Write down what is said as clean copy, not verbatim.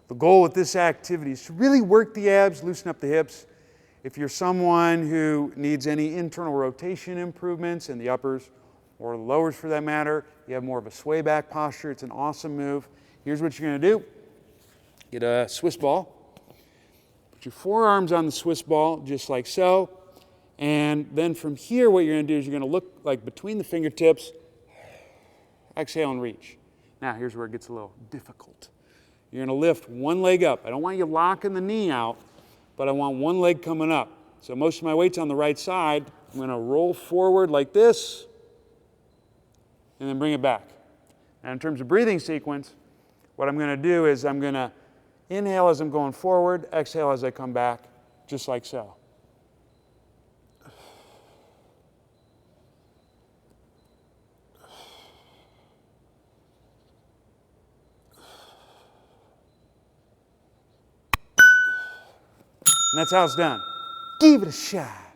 The goal with this activity is to really work the abs, loosen up the hips. If you're someone who needs any internal rotation improvements in the uppers or the lowers for that matter, you have more of a sway back posture, it's an awesome move. Here's what you're going to do. Get a Swiss ball. Put your forearms on the Swiss ball just like so. And then from here what you're going to do is you're going to look like between the fingertips, exhale and reach. Now here's where it gets a little difficult. You're going to lift one leg up. I don't want you locking the knee out, but I want one leg coming up. So most of my weight's on the right side. I'm going to roll forward like this and then bring it back. Now in terms of breathing sequence, what I'm going to do is I'm going to inhale as I'm going forward, exhale as I come back, just like so. And that's how it's done. Give it a shot.